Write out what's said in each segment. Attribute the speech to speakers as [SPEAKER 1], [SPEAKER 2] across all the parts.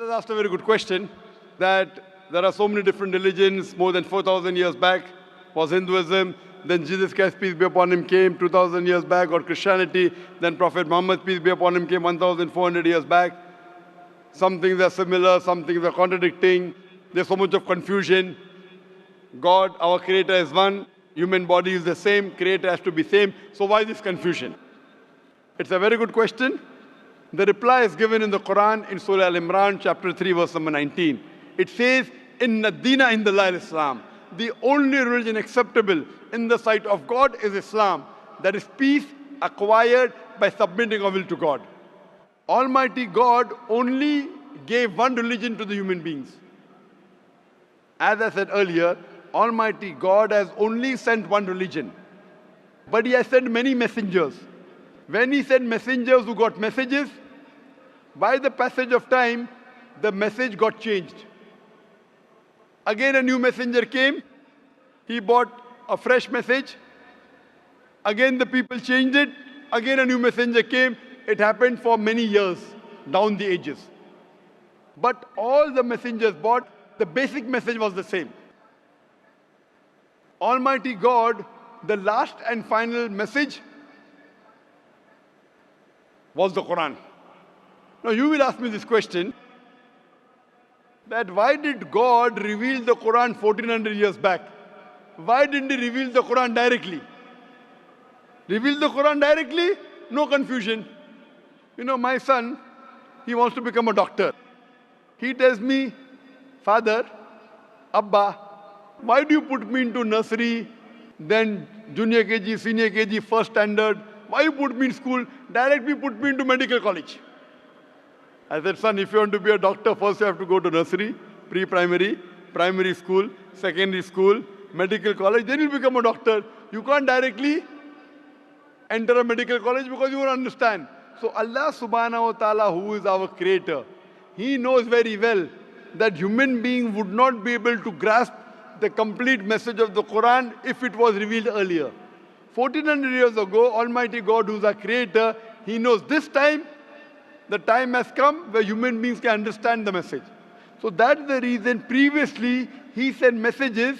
[SPEAKER 1] Brother asked a very good question that there are so many different religions more than 4,000 years back was Hinduism, then Jesus Christ, peace be upon him, came 2,000 years back, or Christianity, then Prophet Muhammad, peace be upon him, came 1,400 years back. Some things are similar, some things are contradicting. There's so much of confusion. God, our creator, is one. Human body is the same. Creator has to be same. So why this confusion? It's a very good question. The reply is given in the Quran in Surah Al-Imran, chapter 3, verse number 19. It says, Inna Dina Indallah al-Islam. The only religion acceptable in the sight of God is Islam. That is peace acquired by submitting our will to God. Almighty God only gave one religion to the human beings. As I said earlier, Almighty God has only sent one religion. But He has sent many messengers. When He sent messengers who got messages, by the passage of time, the message got changed. Again a new messenger came. He brought a fresh message. Again the people changed it. Again a new messenger came. It happened for many years down the ages. But all the messengers brought, the basic message was the same. Almighty God, the last and final message was the Quran. Now you will ask me this question, that why did God reveal the Quran 1400 years back? Why didn't He reveal the Quran directly? Reveal the Quran directly? No confusion. You know, my son, he wants to become a doctor. He tells me, Father, Abba, why do you put me into nursery, then junior KG, senior KG, first standard? Why you put me in school? Directly put me into medical college. I said, son, if you want to be a doctor, first you have to go to nursery, pre-primary, primary school, secondary school, medical college, then you'll become a doctor. You can't directly enter a medical college because you won't understand. So Allah subhanahu wa ta'ala, who is our creator, He knows very well that human beings would not be able to grasp the complete message of the Quran if it was revealed earlier. 1400 years ago, Almighty God, who is our creator, He knows this time, the time has come where human beings can understand the message. So that's the reason previously He sent messages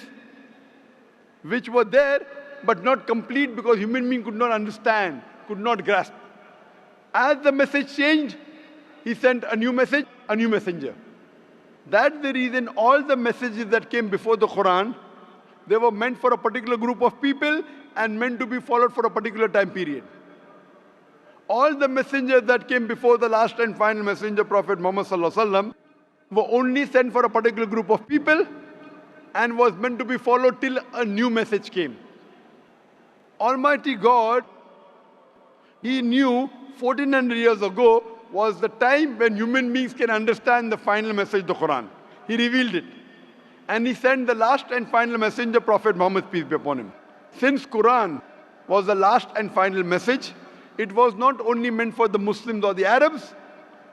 [SPEAKER 1] which were there but not complete because human beings could not understand, could not grasp. As the message changed, He sent a new message, a new messenger. That's the reason all the messages that came before the Quran, they were meant for a particular group of people and meant to be followed for a particular time period. All the messengers that came before the last and final messenger, Prophet Muhammad sallallahu alaihi wasallam, were only sent for a particular group of people and was meant to be followed till a new message came. Almighty God, He knew 1400 years ago was the time when human beings can understand the final message of the Quran. He revealed it. And He sent the last and final messenger, Prophet Muhammad, peace be upon him. Since Quran was the last and final message, it was not only meant for the Muslims or the Arabs,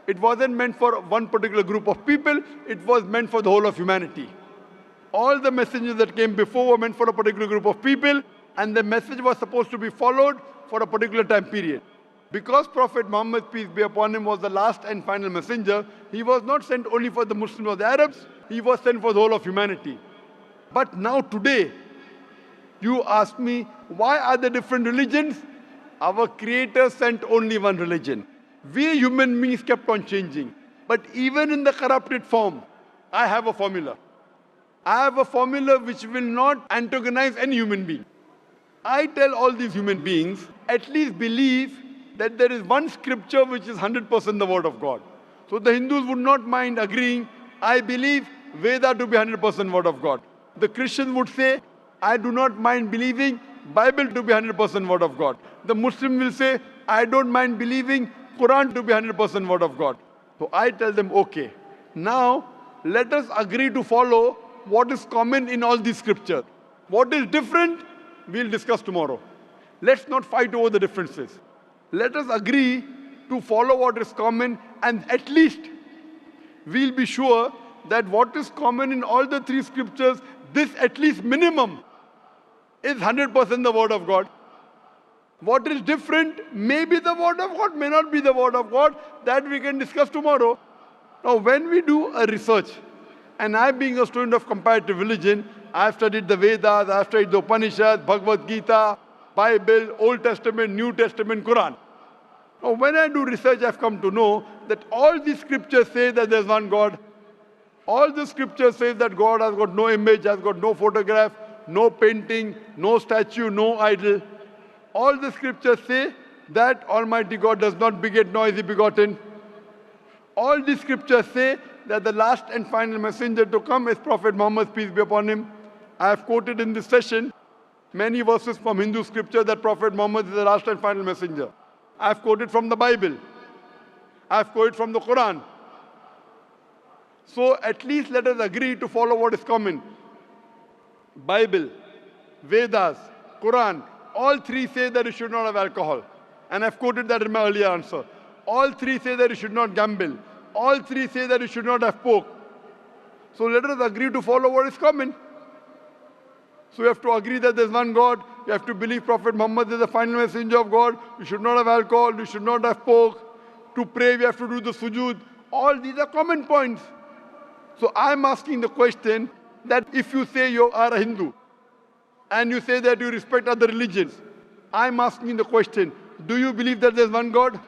[SPEAKER 1] it wasn't meant for one particular group of people, it was meant for the whole of humanity. All the messengers that came before were meant for a particular group of people, and the message was supposed to be followed for a particular time period. Because Prophet Muhammad, peace be upon him, was the last and final messenger, he was not sent only for the Muslims or the Arabs, he was sent for the whole of humanity. But now today, you ask me, why are there different religions? Our Creator sent only one religion. We human beings kept on changing. But even in the corrupted form, I have a formula. I have a formula which will not antagonize any human being. I tell all these human beings, at least believe that there is one scripture which is 100% the word of God. So the Hindus would not mind agreeing, I believe Veda to be 100% word of God. The Christians would say, I do not mind believing Bible to be 100% word of God. The Muslim will say, I don't mind believing Quran to be 100% word of God. So I tell them, okay, now let us agree to follow what is common in all these scriptures. What is different, we'll discuss tomorrow. Let's not fight over the differences. Let us agree to follow what is common, and at least we'll be sure that what is common in all the three scriptures, this at least minimum is 100% the word of God. What is different may be the word of God, may not be the word of God. That we can discuss tomorrow. Now, when we do a research, and I being a student of comparative religion, I've studied the Vedas, I've studied the Upanishads, Bhagavad Gita, Bible, Old Testament, New Testament, Quran. Now, when I do research, I've come to know that all these scriptures say that there's one God. All the scriptures say that God has got no image, has got no photograph, no painting, no statue, no idol. All the scriptures say that Almighty God does not beget nor is he begotten. All the scriptures say that the last and final messenger to come is Prophet Muhammad, peace be upon him. I have quoted in this session many verses from Hindu scripture that Prophet Muhammad is the last and final messenger. I have quoted from the Bible. I have quoted from the Quran. So at least let us agree to follow what is common. Bible, Vedas, Quran, all three say that you should not have alcohol. And I've quoted that in my earlier answer. All three say that you should not gamble. All three say that you should not have pork. So let us agree to follow what is common. So you have to agree that there's one God. You have to believe Prophet Muhammad is the final messenger of God. You should not have alcohol. You should not have pork. To pray, we have to do the sujood. All these are common points. So I'm asking the question that if you say you are a Hindu and you say that you respect other religions, I'm asking the question, do you believe that there's one God?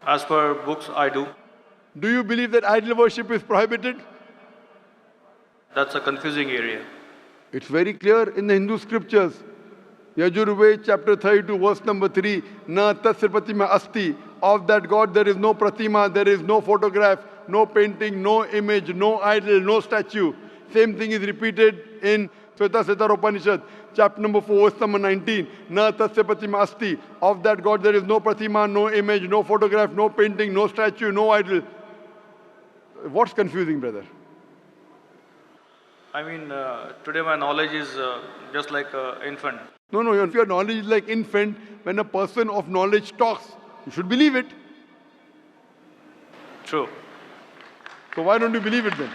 [SPEAKER 2] As per books, I do.
[SPEAKER 1] Do you believe that idol worship is prohibited?
[SPEAKER 2] That's a confusing area.
[SPEAKER 1] It's very clear in the Hindu scriptures. Yajurved chapter 32 verse number 3, Na tasya pratima asti. Of that God there is no pratima, there is no photograph, no painting, no image, no idol, no statue. Same thing is repeated in Shveta Upanishad, chapter number 4, verse number 19. Na tasya pratima asti. Of that God there is no pratima, no image, no photograph, no painting, no statue, no idol. What's confusing, brother?
[SPEAKER 2] I mean, today my knowledge is just like an infant.
[SPEAKER 1] No, if your knowledge is like infant, when a person of knowledge talks, you should believe it.
[SPEAKER 2] True.
[SPEAKER 1] So why don't you believe it then?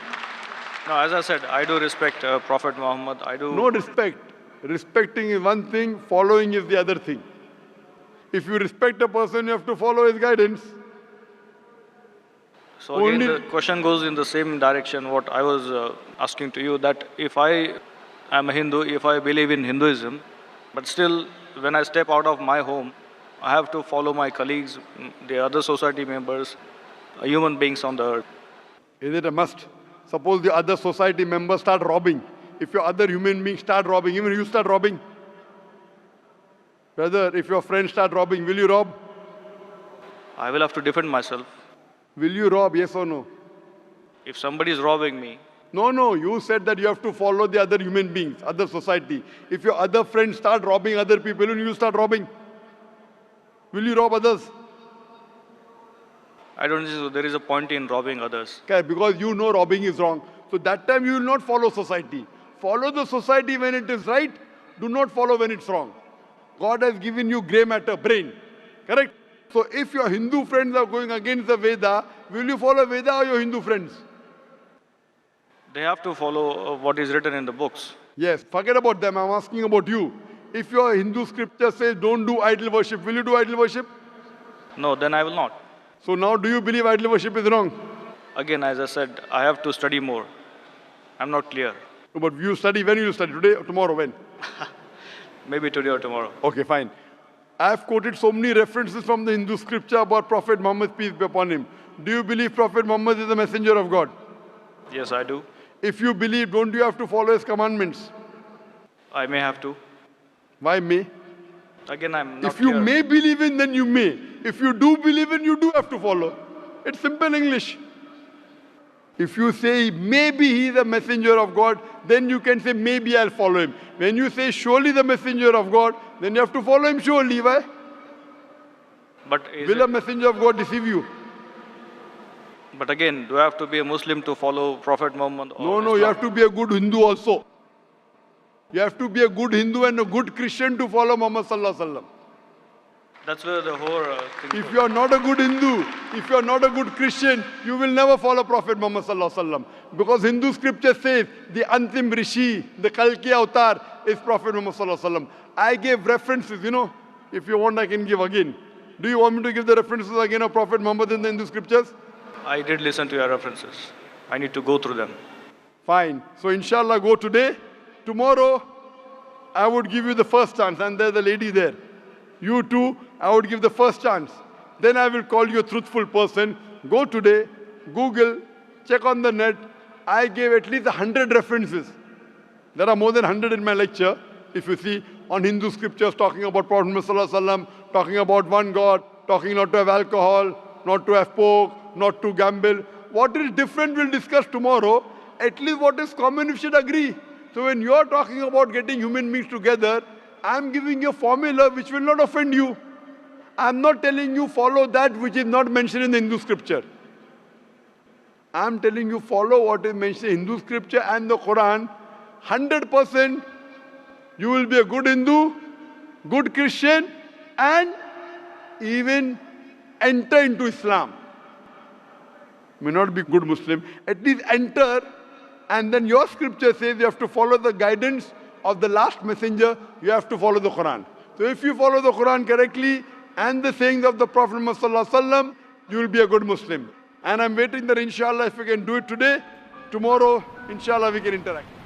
[SPEAKER 2] No, as I said, I do respect Prophet Muhammad. I do.
[SPEAKER 1] No respect. Respecting is one thing, following is the other thing. If you respect a person, you have to follow his guidance.
[SPEAKER 2] So again, the question goes in the same direction what I was asking to you, that if I am a Hindu, if I believe in Hinduism, but still when I step out of my home, I have to follow my colleagues, the other society members, human beings on the earth.
[SPEAKER 1] Is it a must? Suppose the other society members start robbing. If your other human beings start robbing, even you start robbing. Brother, if your friends start robbing, will you rob?
[SPEAKER 2] I will have to defend myself.
[SPEAKER 1] Will you rob, yes or no?
[SPEAKER 2] If somebody is robbing me,
[SPEAKER 1] No, you said that you have to follow the other human beings, other society. If your other friends start robbing other people, will you start robbing? Will you rob others?
[SPEAKER 2] I don't think there is a point in robbing others.
[SPEAKER 1] Okay, because you know robbing is wrong. So that time you will not follow society. Follow the society when it is right. Do not follow when it's wrong. God has given you grey matter, brain. Correct? So if your Hindu friends are going against the Veda, will you follow Veda or your Hindu friends?
[SPEAKER 2] They have to follow what is written in the books.
[SPEAKER 1] Yes, forget about them. I'm asking about you. If your Hindu scripture says don't do idol worship, will you do idol worship?
[SPEAKER 2] No, then I will not.
[SPEAKER 1] So now do you believe idol worship is wrong?
[SPEAKER 2] Again, as I said, I have to study more. I'm not clear.
[SPEAKER 1] But you study, when will you study? Today or tomorrow? When?
[SPEAKER 2] Maybe today or tomorrow.
[SPEAKER 1] Okay, fine. I have quoted so many references from the Hindu scripture about Prophet Muhammad, peace be upon him. Do you believe Prophet Muhammad is the messenger of God?
[SPEAKER 2] Yes, I do.
[SPEAKER 1] If you believe, don't you have to follow his commandments?
[SPEAKER 2] I may have to.
[SPEAKER 1] Why may?
[SPEAKER 2] Again, I'm not
[SPEAKER 1] If you
[SPEAKER 2] clear.
[SPEAKER 1] may believe in, then you may. If you do believe in, you do have to follow. It's simple English. If you say maybe he is a messenger of God, then you can say maybe I'll follow him. When you say surely the messenger of God, then you have to follow him surely. Why?
[SPEAKER 2] But is
[SPEAKER 1] Will
[SPEAKER 2] it-
[SPEAKER 1] a messenger of God deceive you?
[SPEAKER 2] But again, do I have to be a Muslim to follow Prophet Muhammad? Or
[SPEAKER 1] No, you
[SPEAKER 2] Islam?
[SPEAKER 1] have to be a good Hindu also. You have to be a good Hindu and a good Christian to follow Muhammad Sallallahu Alaihi Wasallam.
[SPEAKER 2] That's where the whole thing
[SPEAKER 1] If
[SPEAKER 2] goes.
[SPEAKER 1] you are not a good Hindu, if you are not a good Christian, you will never follow Prophet Muhammad Sallallahu Alaihi Wasallam. Because Hindu scripture says the Antim Rishi, the Kalki avatar is Prophet Muhammad Sallallahu Alaihi Wasallam. I gave references, if you want I can give again. Do you want me to give the references again of Prophet Muhammad in the Hindu scriptures?
[SPEAKER 2] I did listen to your references. I need to go through them.
[SPEAKER 1] Fine. So inshallah go today. Tomorrow, I would give you the first chance. And there's a lady there. You too, I would give the first chance. Then I will call you a truthful person. Go today, Google, check on the net. I gave at least 100 references. There are more than 100 in my lecture. If you see on Hindu scriptures talking about Prophet Muhammad Sallallahu Alaihi Wasallam, talking about one God, talking not to have alcohol, not to have pork, not to gamble. What is different we'll discuss tomorrow. At least what is common we should agree. So when you're talking about getting human beings together, I'm giving you a formula which will not offend you. I'm not telling you follow that which is not mentioned in the Hindu scripture. I'm telling you follow what is mentioned in Hindu scripture and the Quran. 100% you will be a good Hindu, good Christian, and even enter into Islam. May not be good Muslim, at least enter, and then your scripture says you have to follow the guidance of the last messenger, you have to follow the Quran. So if you follow the Quran correctly and the sayings of the Prophet Muhammad Sallallahu Alaihi Wasallam, you will be a good Muslim. And I'm waiting that inshallah if we can do it today, tomorrow inshallah we can interact.